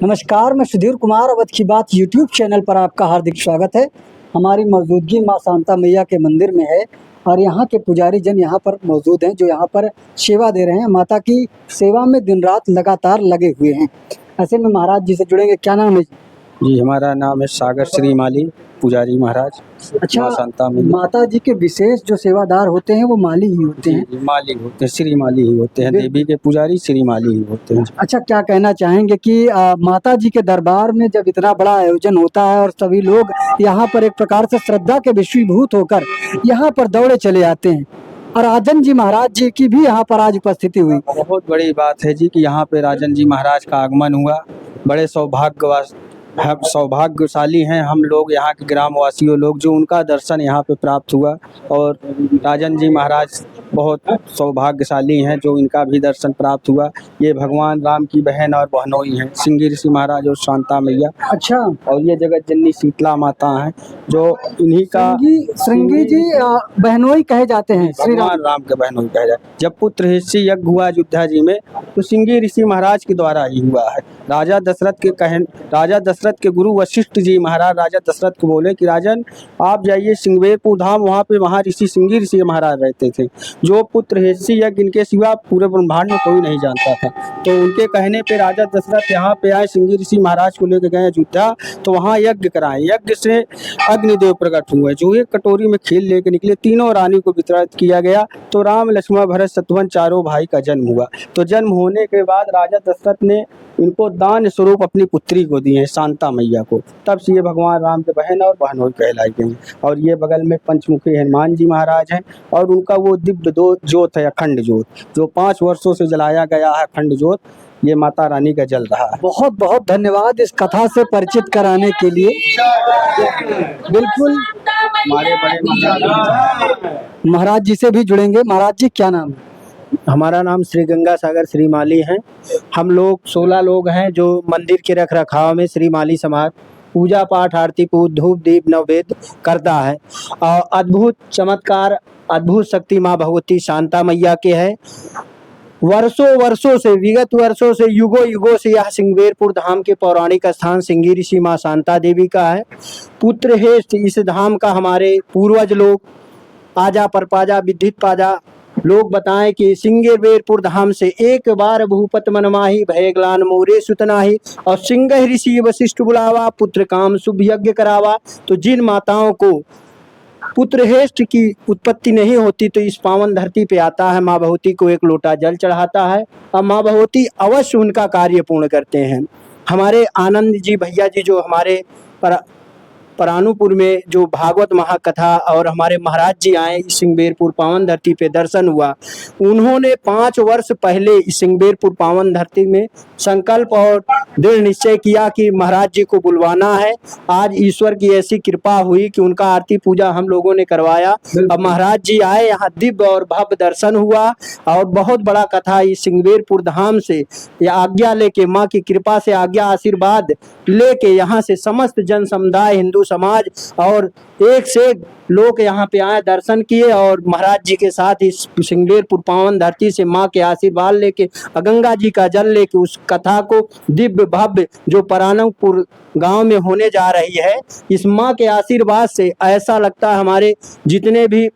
नमस्कार, मैं सुधीर कुमार। अवध की बात यूट्यूब चैनल पर आपका हार्दिक स्वागत है। हमारी मौजूदगी माँ शांता मैया के मंदिर में है और यहाँ के पुजारी जन यहाँ पर मौजूद हैं जो यहाँ पर सेवा दे रहे हैं। माता की सेवा में दिन रात लगातार लगे हुए हैं। ऐसे में महाराज जी से जुड़ेंगे। क्या नाम है जी? हमारा नाम है सागर श्री माली पुजारी महाराज। अच्छा, माँ शांता मैया माता जी के विशेष जो सेवादार होते हैं वो माली ही होते हैं। जी, माली होते हैं, श्री माली ही होते हैं। देवी के पुजारी श्री माली ही होते हैं। अच्छा, क्या कहना चाहेंगे कि माता जी के दरबार में जब इतना बड़ा आयोजन होता है और सभी लोग यहाँ पर एक प्रकार से श्रद्धा के विषयीभूत होकर यहाँ पर दौड़े चले आते हैं और राजन जी महाराज जी की भी यहाँ पर आज उपस्थिति हुई। बहुत बड़ी बात है जी कि यहाँ पे राजन जी महाराज का आगमन हुआ। बड़े सौभाग्यशाली हैं हम लोग, यहाँ के ग्रामवासियों लोग, जो उनका दर्शन यहाँ पे प्राप्त हुआ। और राजन जी महाराज बहुत सौभाग्यशाली हैं जो इनका भी दर्शन प्राप्त हुआ। ये भगवान राम की बहन और बहनोई हैं, सिंगी ऋषि महाराज और शांता मैया। अच्छा, और ये जगत जननी शीतला माता हैं जो इन्हीं का श्रृंगी जी बहनोई कहे जाते हैं। श्री भगवान राम के बहनोई कहे जाते। जब पुत्र हिस्सी यज्ञ हुआ अयोध्या जी में तो सिंगी ऋषि महाराज के द्वारा ही हुआ है। राजा दशरथ के गुरु वशिष्ठ जी महाराज राजा दशरथ को बोले कि राजन आप जाइए सिंगवेरपुर धाम, वहाँ ऋषि सिंगी ऋषि महाराज रहते थे। जो पुत्र हिस्सी यज्ञ इनके सिवा पूरे ब्रह्मांड में कोई नहीं जानता था। तो उनके कहने पे राजा दशरथ यहाँ पे आए, सिंगी ऋषि महाराज को लेकर गए अयोध्या। तो वहाँ यज्ञ कराए। यज्ञ से अग्निदेव प्रकट हुए जो एक कटोरी में खीर लेकर निकले। तीनों रानी को वितरित किया गया। तो राम लक्ष्मण भरत शत्रुघ्न चारों भाई का जन्म हुआ। तो जन्म होने के बाद राजा दशरथ ने इनको दान स्वरूप अपनी पुत्री को दी है, शांता मैया को। तब से ये भगवान राम के बहन और बहनोई कहलाई गई। और ये बगल में पंचमुखी हनुमान जी महाराज हैं और उनका वो दिव्य ज्योत है, अखंड ज्योत, जो 5 वर्षों से जलाया गया है। अखंड ज्योत ये माता रानी का जल रहा है। बहुत बहुत धन्यवाद इस कथा से परिचित कराने के लिए। बिल्कुल, हमारे बड़े महाराज जी से भी जुड़ेंगे। महाराज जी, क्या नाम है? हमारा नाम श्री गंगा सागर श्री माली हैं। हम लोग 16 लोग हैं जो मंदिर के रख रखाव में श्री माली समाज पूजा पाठ आरती पूज धूप दीप नववेद करता है। और अद्भुत चमत्कार अद्भुत शक्ति माँ भगवती शांता मैया के है। वर्षों से विगत वर्षों से युगों से यह सिंगवेरपुर धाम के पौराणिक स्थान सिंगी ऋषि माँ शांता देवी का है। पुत्र हेष्ट इस धाम का हमारे पूर्वज लोग आजा परपाजा विद्युत पाजा लोग बताएं कि सिंगवेरपुर धाम से एक बार भूपत मनमाही भयग्लान मोरे सुतनाही और सिंह ऋषि वशिष्ठ बुलावा पुत्र काम शुभ यज्ञ करावा। तो जिन माताओं को पुत्र हेष्ट की उत्पत्ति नहीं होती तो इस पावन धरती पे आता है, माँ भगवती को एक लोटा जल चढ़ाता है और माँ भगवती अवश्य उनका कार्य पूर्ण करते हैं। हमारे आनंद जी भैया जी जो हमारे परानुपुर में जो भागवत महाकथा और हमारे महाराज जी आए इस सिंगवेरपुर पावन धरती पे दर्शन हुआ। उन्होंने 5 वर्ष पहले इस सिंगवेरपुर पावन धरती में संकल्प और दृढ़ निश्चय किया कि महाराज जी को बुलवाना है। आज ईश्वर की ऐसी कृपा हुई कि उनका आरती पूजा हम लोगों ने करवाया। अब महाराज जी आए, यहाँ दिव्य और भव्य दर्शन हुआ और बहुत बड़ा कथा इस सिंगवेरपुर धाम से आज्ञा लेके, माँ की कृपा से आज्ञा आशीर्वाद लेके यहाँ से समस्त जन समुदाय हिंदू समाज और एक से एक लोग यहाँ पे आए, दर्शन किए और महाराज जी के साथ इस सिंगवेरपुर पावन धरती से माँ के आशीर्वाद लेके गंगा जी का जल लेके उस कथा को दिव्य भव्य जो परानुपुर गांव में होने जा रही है, इस माँ के आशीर्वाद से ऐसा लगता है हमारे जितने भी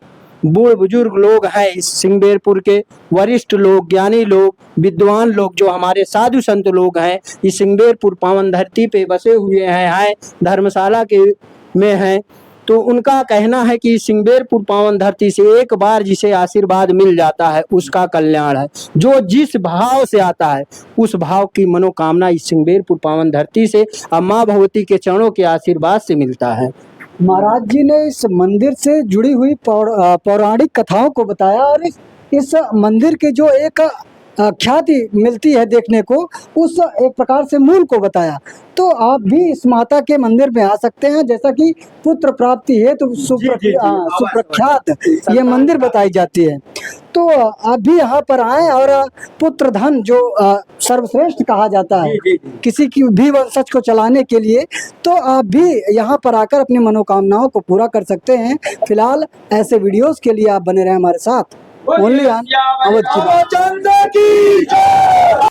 बूढ़ बुजुर्ग लोग हैं, इस सिंगवेरपुर के वरिष्ठ लोग, ज्ञानी लोग, विद्वान लोग, जो हमारे साधु संत लोग हैं, इस सिंगवेरपुर पावन धरती पे बसे हुए हैं धर्मशाला के में हैं। तो उनका कहना है कि सिंगवेरपुर पावन धरती से एक बार जिसे आशीर्वाद मिल जाता है उसका कल्याण है। जो जिस भाव से आता है उस भाव की मनोकामना इस सिंगवेरपुर पावन धरती से और माँ भगवती के चरणों के आशीर्वाद से मिलता है। महाराज जी ने इस मंदिर से जुड़ी हुई पौराणिक कथाओं को बताया और इस मंदिर के जो एक ख्याति मिलती है देखने को, उस एक प्रकार से मूल को बताया। तो आप भी इस माता के मंदिर में आ सकते हैं, जैसा कि पुत्र प्राप्ति है तो सुप्रख्यात ये मंदिर बताई जाती है। तो आप भी यहाँ पर आए और पुत्र धन जो सर्वश्रेष्ठ कहा जाता है किसी की भी वंशज को चलाने के लिए, तो आप भी यहाँ पर आकर अपनी मनोकामनाओं को पूरा कर सकते हैं। फिलहाल ऐसे वीडियोस के लिए आप बने रहें हमारे साथ। ओनली ऑन अवध की बात।